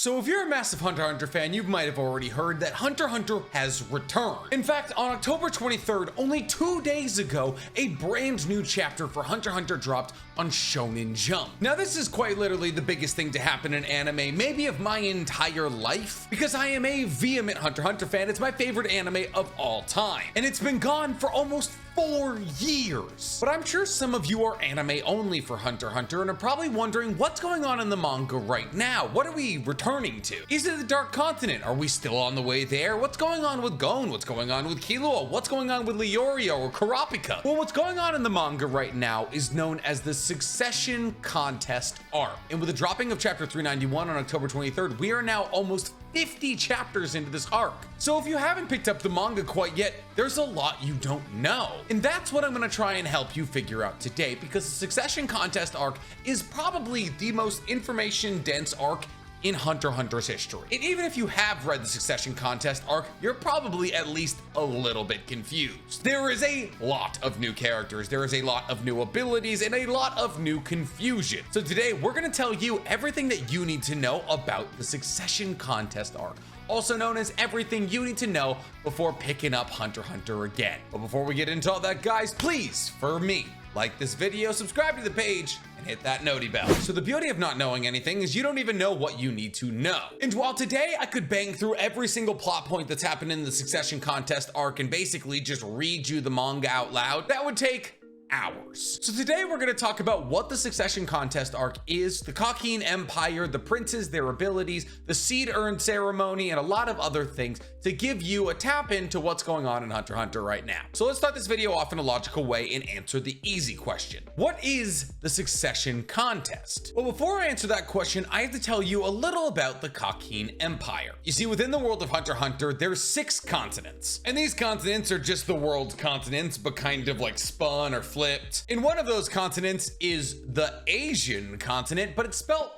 So if you're a massive Hunter x Hunter fan, you might have already heard that Hunter x Hunter has returned. In fact, on October 23rd, only 2 days ago, a brand new chapter for Hunter x Hunter dropped on Shonen Jump. Now this is quite literally the biggest thing to happen in anime, maybe of my entire life, because I am a vehement Hunter x Hunter fan. It's my favorite anime of all time, and it's been gone for almost 4 years. But I'm sure some of you are anime only for Hunter x Hunter and are probably wondering what's going on in the manga right now. What are we returning to? Is it the Dark Continent? Are we still on the way there? What's going on with Gon? What's going on with Killua? What's going on with Leorio or Kurapika? Well, what's going on in the manga right now is known as the Succession Contest arc. And with the dropping of chapter 391 on October 23rd, we are now almost 50 chapters into this arc. So if you haven't picked up the manga quite yet, there's a lot you don't know. And that's what I'm gonna try and help you figure out today, because the Succession Contest arc is probably the most information dense arc in Hunter x Hunter's history. And even if you have read the Succession Contest arc, you're probably at least a little bit confused. There is a lot of new characters, there is a lot of new abilities, and a lot of new confusion. So today, we're gonna tell you everything that you need to know about the Succession Contest arc, also known as everything you need to know before picking up Hunter x Hunter again. But before we get into all that, guys, please, for me, like this video, subscribe to the page, and hit that noti bell. So the beauty of not knowing anything is you don't even know what you need to know. And while today I could bang through every single plot point that's happened in the Succession Contest arc and basically just read you the manga out loud, that would take hours. So today we're going to talk about what the Succession Contest arc is, the Kakhin Empire, the princes, their abilities, the seed urn ceremony, and a lot of other things to give you a tap into what's going on in Hunter x Hunter right now. So let's start this video off in a logical way and answer the easy question. What is the Succession Contest? Well, before I answer that question, I have to tell you a little about the Kakhin Empire. You see, within the world of Hunter x Hunter, there's 6 continents. And these continents are just the world's continents, but kind of like spun or flipped. And one of those continents is the Asian continent, but it's spelled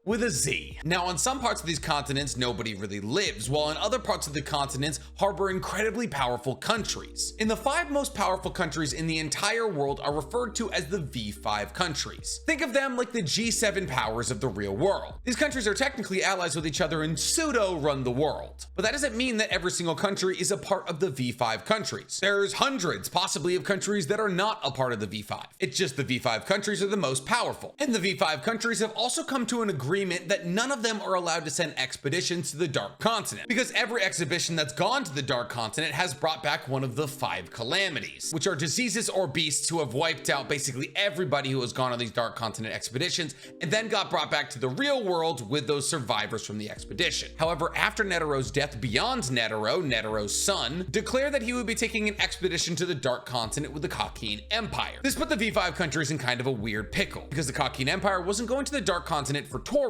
with a Z. Now, on some parts of these continents, nobody really lives, while in other parts of the continents harbor incredibly powerful countries. And the 5 most powerful countries in the entire world are referred to as the V5 countries. Think of them like the G7 powers of the real world. These countries are technically allies with each other and pseudo run the world. But that doesn't mean that every single country is a part of the V5 countries. There's hundreds, possibly, of countries that are not a part of the V5. It's just the V5 countries are the most powerful. And the V5 countries have also come to an agreement that none of them are allowed to send expeditions to the Dark Continent, because every exhibition that's gone to the Dark Continent has brought back one of the 5 calamities, which are diseases or beasts who have wiped out basically everybody who has gone on these Dark Continent expeditions and then got brought back to the real world with those survivors from the expedition. However, after Netero's death, Beyond Netero, Netero's son, declared that he would be taking an expedition to the Dark Continent with the Kakhin Empire. This put the V5 countries in kind of a weird pickle, because the Kakhin Empire wasn't going to the Dark Continent for tourism.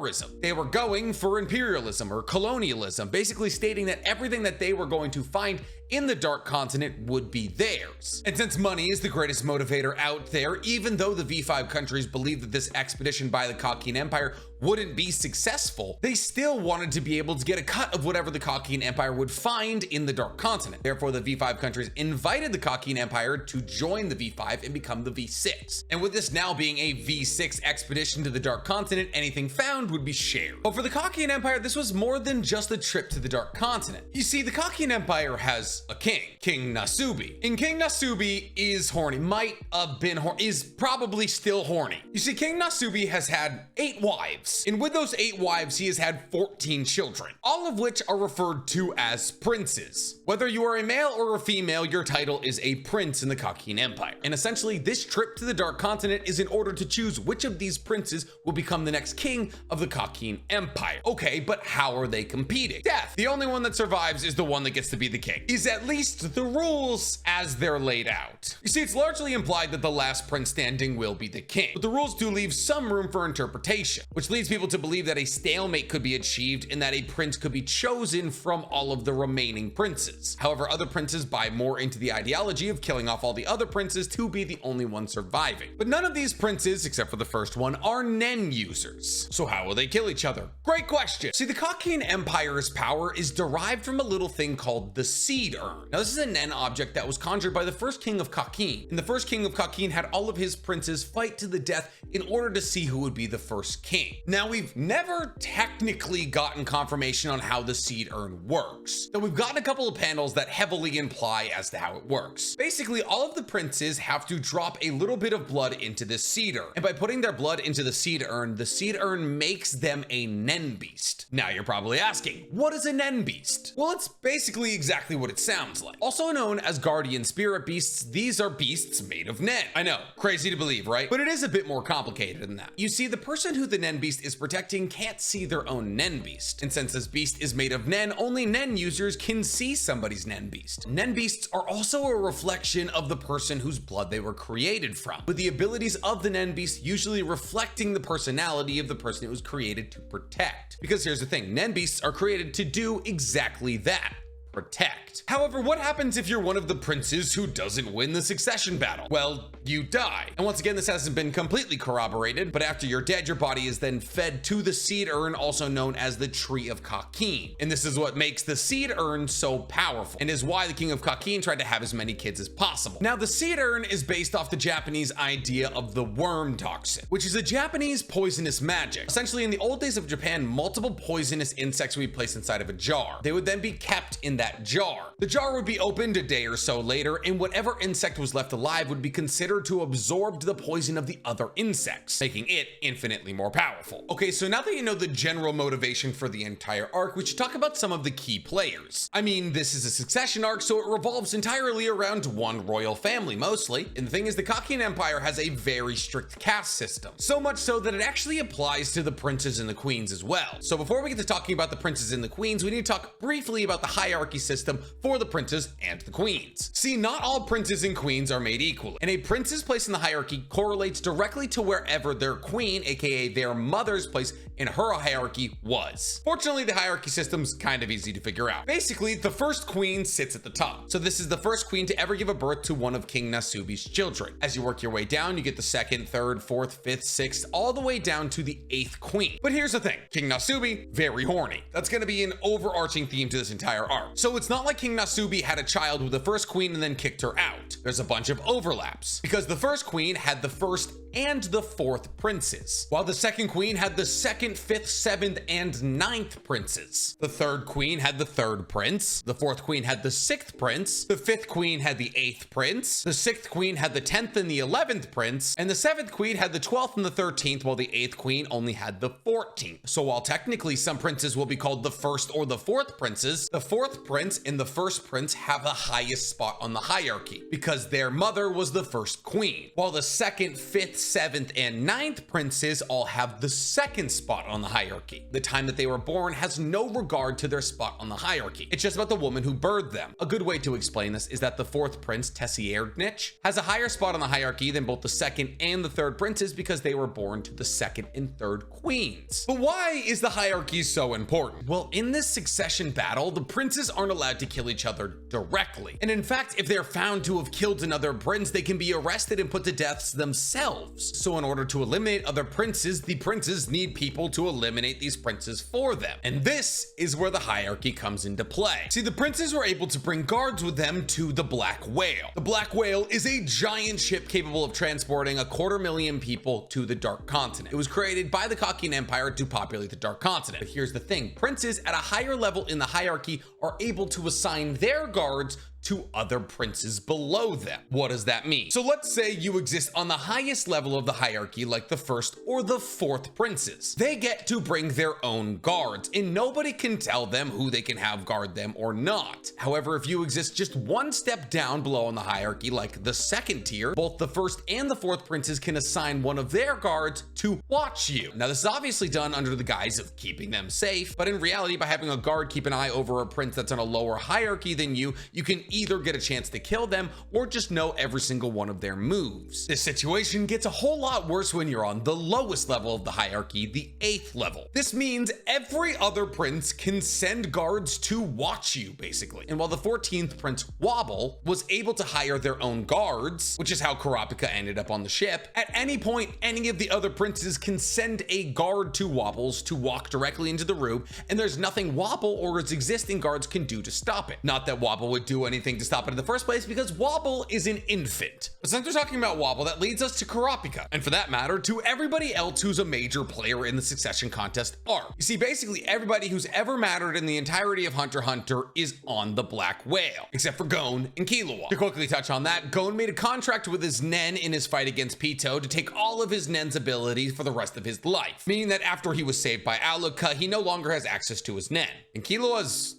They were going for imperialism or colonialism, basically stating that everything that they were going to find in the Dark Continent would be theirs. And since money is the greatest motivator out there, even though the V5 countries believed that this expedition by the Kakhin Empire wouldn't be successful, they still wanted to be able to get a cut of whatever the Kakhin Empire would find in the Dark Continent. Therefore, the V5 countries invited the Kakhin Empire to join the V5 and become the V6. And with this now being a V6 expedition to the Dark Continent, anything found would be shared. But for the Kakhin Empire, this was more than just a trip to the Dark Continent. You see, the Kakhin Empire has a king, King Nasubi. And King Nasubi is horny, might have been horny, is probably still horny. You see, King Nasubi has had 8 wives, and with those 8 wives, he has had 14 children, all of which are referred to as princes. Whether you are a male or a female, your title is a prince in the Kakhin Empire. And essentially, this trip to the Dark Continent is in order to choose which of these princes will become the next king of the Kakhin Empire. Okay, but how are they competing? Death. The only one that survives is the one that gets to be the king, is at least the rules as they're laid out. You see, it's largely implied that the last prince standing will be the king, but the rules do leave some room for interpretation, which leads people to believe that a stalemate could be achieved and that a prince could be chosen from all of the remaining princes. However, other princes buy more into the ideology of killing off all the other princes to be the only one surviving. But none of these princes, except for the first one, are Nen users. So how will they kill each other? Great question. See, the Kakhin Empire's power is derived from a little thing called the seed seed urn. Now this is a Nen object that was conjured by the first king of Kakin, and the first king of Kakin had all of his princes fight to the death in order to see who would be the first king. Now we've never technically gotten confirmation on how the seed urn works, though we've gotten a couple of panels that heavily imply as to how it works. Basically, all of the princes have to drop a little bit of blood into the seed urn, and by putting their blood into the seed urn makes them a Nen beast. Now you're probably asking, what is a Nen beast? Well, it's basically exactly what it sounds like. Also known as guardian spirit beasts, these are beasts made of Nen. I know, crazy to believe, right? But it is a bit more complicated than that. You see, the person who the Nen beast is protecting can't see their own Nen beast, and since this beast is made of Nen, only Nen users can see somebody's Nen beast. Nen beasts are also a reflection of the person whose blood they were created from, with the abilities of the Nen beast usually reflecting the personality of the person it was created to protect. Because here's the thing, Nen beasts are created to do exactly that. Protect. However, what happens if you're one of the princes who doesn't win the succession battle? Well, you die. And once again, this hasn't been completely corroborated, but after you're dead, your body is then fed to the seed urn, also known as the Tree of Kakin. And this is what makes the seed urn so powerful, and is why the King of Kakin tried to have as many kids as possible. Now, the seed urn is based off the Japanese idea of the worm toxin, which is a Japanese poisonous magic. Essentially, in the old days of Japan, multiple poisonous insects would be placed inside of a jar. They would then be kept in that jar. The jar would be opened a day or so later, and whatever insect was left alive would be considered to absorb the poison of the other insects, making it infinitely more powerful. Okay, so now that you know the general motivation for the entire arc, we should talk about some of the key players. I mean, this is a succession arc, so it revolves entirely around one royal family, mostly. And the thing is, the Kakin Empire has a very strict caste system, so much so that it actually applies to the princes and the queens as well. So before we get to talking about the princes and the queens, we need to talk briefly about the hierarchy system for the princes and the queens. See, not all princes and queens are made equally, and a prince's place in the hierarchy correlates directly to wherever their queen, aka their mother's place in her hierarchy, was. Fortunately, the hierarchy system's kind of easy to figure out. Basically, the first queen sits at the top. So this is the first queen to ever give a birth to one of King Nasubi's children. As you work your way down, you get the second, third, fourth, fifth, sixth, all the way down to the 8th queen. But here's the thing, King Nasubi, very horny. That's gonna be an overarching theme to this entire arc. So it's not like King Nasubi had a child with the first queen and then kicked her out. There's a bunch of overlaps, because the first queen had the first and the 4th princes, while the second queen had the 2nd, 5th, 7th, and 9th princes. The third queen had the 3rd prince, the 4th queen had the 6th prince, the 5th queen had the 8th prince, the 6th queen had the 10th and the 11th prince, and the 7th queen had the 12th and the 13th, while the 8th queen only had the 14th. So while technically some princes will be called the 1st or the 4th princes, the 4th prince and the 1st prince have the highest spot on the hierarchy, because their mother was the 1st queen, while the 2nd, 5th, 7th, and 9th princes all have the 2nd spot on the hierarchy. The time that they were born has no regard to their spot on the hierarchy. It's just about the woman who birthed them. A good way to explain this is that the 4th prince, Tessierdnich, has a higher spot on the hierarchy than both the 2nd and the 3rd princes because they were born to the 2nd and 3rd queens. But why is the hierarchy so important? Well, in this succession battle, the princes aren't allowed to kill each other directly. And in fact, if they're found to have killed another prince, they can be arrested and put to death themselves. So in order to eliminate other princes, the princes need people to eliminate these princes for them. And this is where the hierarchy comes into play. See, the princes were able to bring guards with them to the Black Whale. The Black Whale is a giant ship capable of transporting 250,000 people to the Dark Continent. It was created by the Kakin Empire to populate the Dark Continent. But here's the thing, princes at a higher level in the hierarchy are able to assign their guards to other princes below them. What does that mean? So let's say you exist on the highest level of the hierarchy, like the 1st or the 4th princes. They get to bring their own guards, and nobody can tell them who they can have guard them or not. However, if you exist just one step down below in the hierarchy, like the 2nd tier, both the 1st and the 4th princes can assign one of their guards to watch you. Now, this is obviously done under the guise of keeping them safe, but in reality, by having a guard keep an eye over a prince that's on a lower hierarchy than you, you can either get a chance to kill them or just know every single one of their moves. This situation gets a whole lot worse when you're on the lowest level of the hierarchy, the 8th level. This means every other prince can send guards to watch you, basically. And while the 14th prince, Wobble, was able to hire their own guards, which is how Kurapika ended up on the ship, at any point, any of the other princes can send a guard to Wobble's to walk directly into the room, and there's nothing Wobble or its existing guards can do to stop it. Not that Wobble would do anything to stop it in the first place, because Wobble is an infant. But since we're talking about Wobble, that leads us to Kurapika, and for that matter, to everybody else who's a major player in the succession contest arc. You see, basically everybody who's ever mattered in the entirety of Hunter x Hunter is on the Black Whale, except for Gon and Killua. To quickly touch on that, Gon made a contract with his Nen in his fight against Pito to take all of his Nen's abilities for the rest of his life, meaning that after he was saved by Aluka, he no longer has access to his Nen. And Killua's...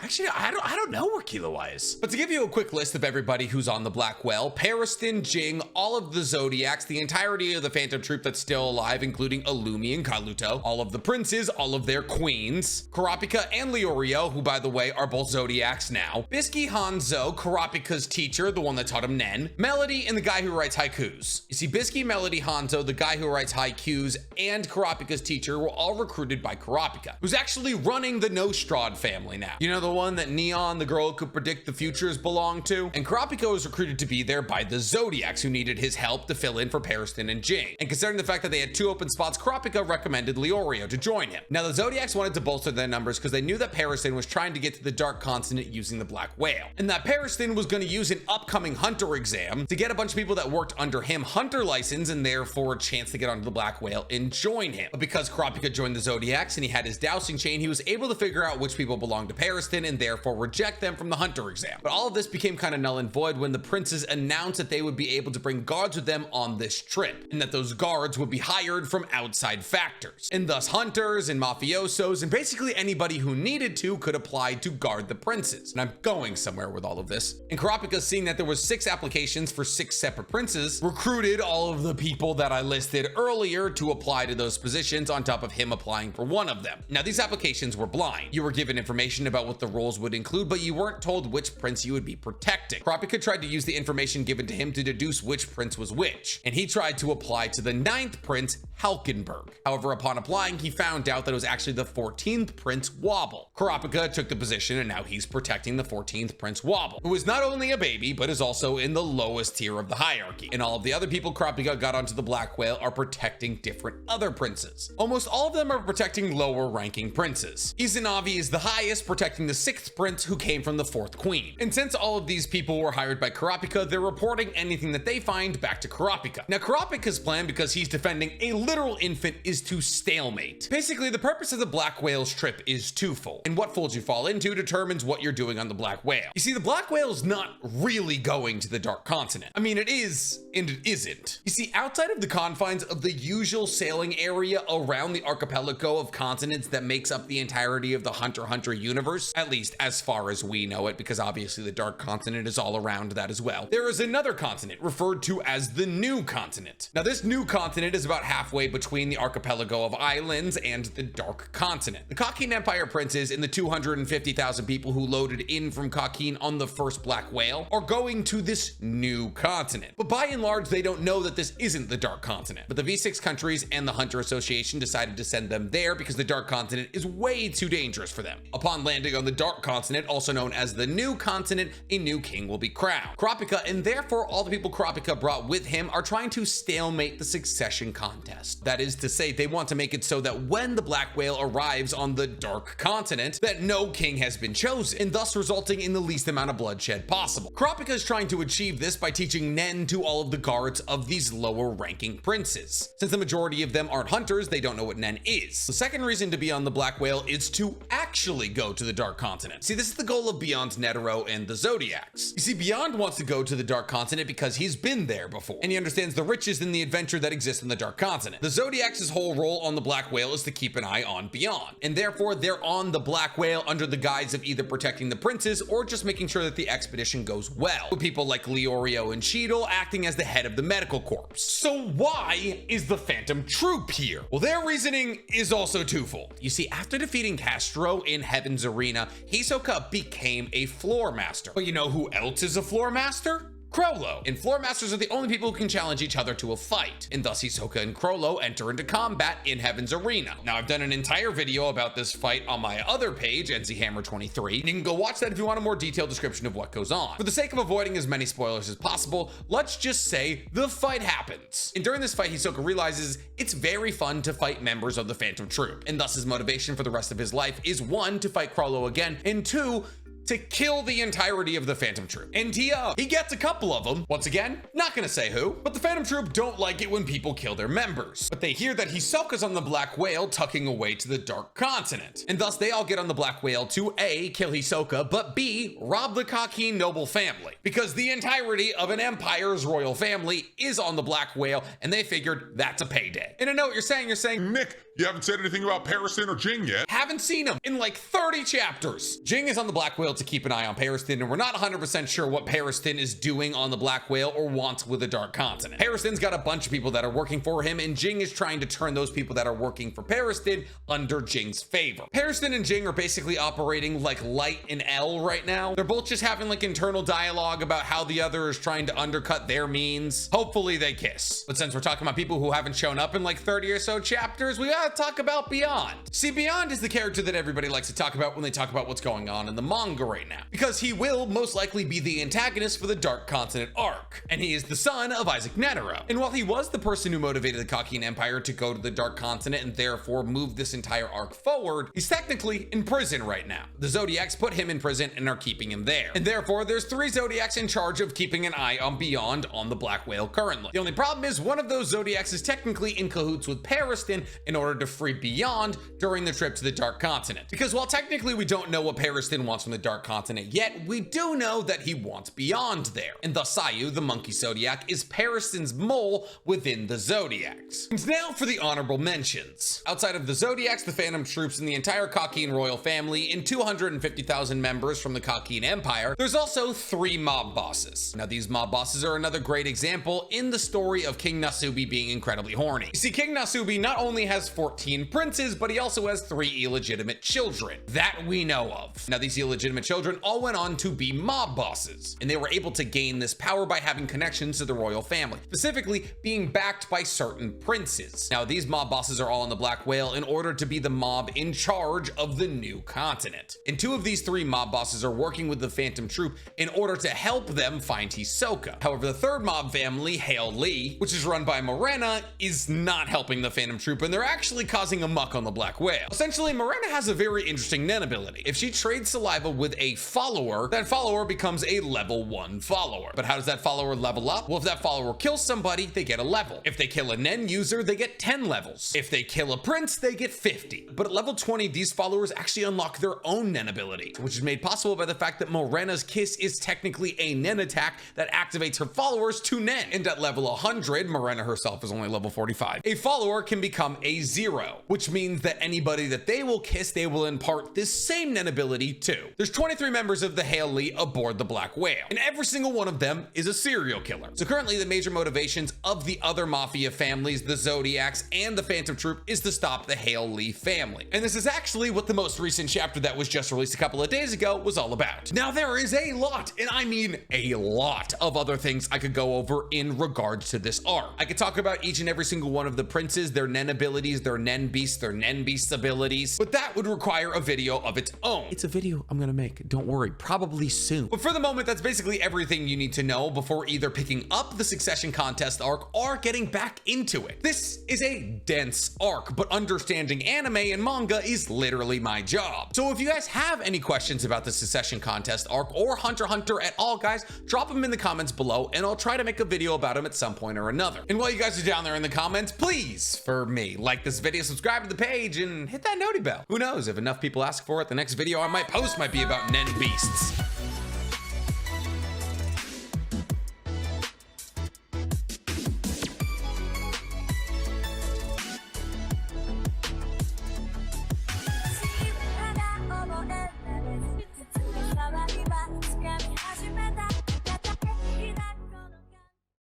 Actually, I don't know where Killua is. But to give you a quick list of everybody who's on the Black Whale: Pariston, Jing, all of the Zodiacs, the entirety of the Phantom Troop that's still alive, including Illumi and Kaluto, all of the princes, all of their queens, Kurapika and Leorio, who by the way are both Zodiacs now, Bisky Hanzo, Kurapika's teacher, the one that taught him Nen, Melody, and the guy who writes haikus. You see, Bisky, Melody, Hanzo, the guy who writes haikus, and Kurapika's teacher were all recruited by Kurapika, who's actually running the Nostrad family now. You know, the one that Neon, the girl who could predict the futures, belonged to? And Kurapika was recruited to be there by the Zodiacs, who needed his help to fill in for Pariston and Jing. And considering the fact that they had 2 open spots, Kurapika recommended Leorio to join him. Now, the Zodiacs wanted to bolster their numbers because they knew that Pariston was trying to get to the Dark Continent using the Black Whale, and that Pariston was going to use an upcoming Hunter exam to get a bunch of people that worked under him Hunter license and therefore a chance to get onto the Black Whale and join him. But because Kurapika joined the Zodiacs and he had his dowsing chain, he was able to figure out which people belonged to Pariston and therefore reject them from the Hunter exam. But all of this became kind of null and void when the princes announced that they would be able to bring guards with them on this trip, and that those guards would be hired from outside factors. And thus hunters and mafiosos and basically anybody who needed to could apply to guard the princes. And I'm going somewhere with all of this. And Kurapika, seeing that there was 6 applications for 6 separate princes, recruited all of the people that I listed earlier to apply to those positions on top of him applying for one of them. Now, these applications were blind. You were given information about what the roles would include, but you weren't told which prince you would be protecting. Kurapika tried to use the information given to him to deduce which prince was which, and he tried to apply to the 9th prince, Halkenberg. However, upon applying, he found out that it was actually the 14th prince, Wobble. Kurapika took the position, and now he's protecting the 14th prince, Wobble, who is not only a baby, but is also in the lowest tier of the hierarchy. And all of the other people Kurapika got onto the Black Whale are protecting different other princes. Almost all of them are protecting lower ranking princes. Izanavi is the highest, protecting the 6th prince, who came from the 4th queen. And since all of these people were hired by Kurapika, they're reporting anything that they find back to Kurapika. Now, Kurapika's plan, because he's defending a literal infant, is to stalemate. Basically, the purpose of the Black Whale's trip is twofold, and what folds you fall into determines what you're doing on the Black Whale. You see, the Black Whale's not really going to the Dark Continent. I mean, it is, and it isn't. You see, outside of the confines of the usual sailing area around the archipelago of continents that makes up the entirety of the Hunter x Hunter universe, at least as far as we know it, because obviously the Dark Continent is all around that as well, there is another continent referred to as the New Continent. Now, this New Continent is about halfway between the archipelago of islands and the Dark Continent. The Kakin Empire princes and the 250,000 people who loaded in from Kakin on the first Black Whale are going to this new continent. But by and large, they don't know that this isn't the Dark Continent. But the V6 countries and the Hunter Association decided to send them there because the Dark Continent is way too dangerous for them. Upon landing on the Dark Continent, also known as the New Continent, a new king will be crowned. Kurapika, and therefore all the people Kurapika brought with him, are trying to stalemate the succession contest. That is to say, they want to make it so that when the Black Whale arrives on the Dark Continent, that no king has been chosen, and thus resulting in the least amount of bloodshed possible. Kurapika is trying to achieve this by teaching Nen to all of the guards of these lower ranking princes. Since the majority of them aren't hunters, they don't know what Nen is. The second reason to be on the Black Whale is to actually go to the Dark Continent. See, this is the goal of Beyond's Netero and the Zodiacs. You see, Beyond wants to go to the Dark Continent because he's been there before, and he understands the riches and the adventure that exists in the Dark Continent. The Zodiacs' whole role on the Black Whale is to keep an eye on Beyond, and therefore they're on the Black Whale under the guise of either protecting the princes or just making sure that the expedition goes well, with people like Leorio and Cheadle acting as the head of the medical corps. So why is the Phantom Troop here? Well, their reasoning is also twofold. You see, after defeating Castro Krollo in Heaven's Arena, Hisoka became a floor master. But you know who else is a floor master? Krollo. And floor masters are the only people who can challenge each other to a fight, and thus Hisoka and Krollo enter into combat in Heaven's Arena. Now, I've done an entire video about this fight on my other page, NZHammer23, and you can go watch that if you want a more detailed description of what goes on. For the sake of avoiding as many spoilers as possible, let's just say the fight happens. And during this fight, Hisoka realizes it's very fun to fight members of the Phantom Troop, and thus his motivation for the rest of his life is 1, to fight Krollo again, and 2, to kill the entirety of the Phantom Troop. And he gets a couple of them. Once again, not gonna say who, but the Phantom Troop don't like it when people kill their members. But they hear that Hisoka's on the Black Whale tucking away to the Dark Continent. And thus they all get on the Black Whale to A, kill Hisoka, but B, rob the Kakin noble family. Because the entirety of an empire's royal family is on the Black Whale, and they figured that's a payday. And I know what you're saying, Nick, you haven't said anything about Pariston or Jing yet. Haven't seen him in like 30 chapters. Jing is on the Black Whale to keep an eye on Pariston, and we're not 100% sure what Pariston is doing on the Black Whale or wants with the Dark Continent. Pariston's got a bunch of people that are working for him, and Jing is trying to turn those people that are working for Pariston under Jing's favor. Pariston and Jing are basically operating like Light and L right now. They're both just having like internal dialogue about how the other is trying to undercut their means. Hopefully they kiss. But since we're talking about people who haven't shown up in like 30 or so chapters, we gotta talk about Beyond. See, Beyond is the character that everybody likes to talk about when they talk about what's going on in the manga right now, because he will most likely be the antagonist for the Dark Continent arc, and he is the son of Isaac Netero. And while he was the person who motivated the Kakin Empire to go to the Dark Continent and therefore move this entire arc forward, he's technically in prison right now. The Zodiacs put him in prison and are keeping him there, and therefore there's 3 Zodiacs in charge of keeping an eye on Beyond on the Black Whale currently. The only problem is one of those Zodiacs is technically in cahoots with Pariston in order to free Beyond during the trip to the Dark Continent. Because while technically we don't know what Pariston wants from the Dark Continent yet, we do know that he wants Beyond there. And thus Sayu, the monkey Zodiac, is Pariston's mole within the Zodiacs. And now for the honorable mentions. Outside of the Zodiacs, the Phantom Troops, and the entire Kakin royal family, and 250,000 members from the Kakin Empire, there's also 3 mob bosses. Now these mob bosses are another great example in the story of King Nasubi being incredibly horny. You see, King Nasubi not only has 14 princes, but he also has 3 illegitimate children that we know of. Now these illegitimate children all went on to be mob bosses, and they were able to gain this power by having connections to the royal family, specifically being backed by certain princes. Now these mob bosses are all on the Black Whale in order to be the mob in charge of the new continent. And 2 of these 3 mob bosses are working with the Phantom Troop in order to help them find Hisoka. However, the 3rd mob family, Hail Lee, which is run by Morena, is not helping the Phantom Troop, and they're actually causing a muck on the Black Whale. Essentially, Morena has a very interesting Nen ability. If she trades saliva with a follower, that follower becomes a level 1 follower. But how does that follower level up? Well, if that follower kills somebody, they get a level. If they kill a Nen user, they get 10 levels. If they kill a prince, they get 50. But at level 20, these followers actually unlock their own Nen ability, which is made possible by the fact that Morena's kiss is technically a Nen attack that activates her followers to Nen. And at level 100, Morena herself is only level 45. A follower can become a 0, which means that anybody that they will kiss, they will impart this same Nen ability to. There's 23 members of the Hail Lee aboard the Black Whale, and every single one of them is a serial killer. So currently the major motivations of the other mafia families, the Zodiacs and the Phantom Troop, is to stop the Hail Lee family. And this is actually what the most recent chapter that was just released a couple of days ago was all about. Now there is a lot, and I mean a lot, of other things I could go over in regards to this arc. I could talk about each and every single one of the princes, their Nen abilities, their Nen beasts, their Nen beast abilities, but that would require a video of its own. It's a video I'm gonna make, don't worry, probably soon. But for the moment, that's basically everything you need to know before either picking up the Succession Contest arc or getting back into it. This is a dense arc, but understanding anime and manga is literally my job. So if you guys have any questions about the Succession Contest arc or Hunter x Hunter at all, guys, drop them in the comments below and I'll try to make a video about them at some point or another. And while you guys are down there in the comments, please, for me, like this video, subscribe to the page, and hit that noti bell. Who knows, if enough people ask for it, the next video I might post might be about Nen beasts.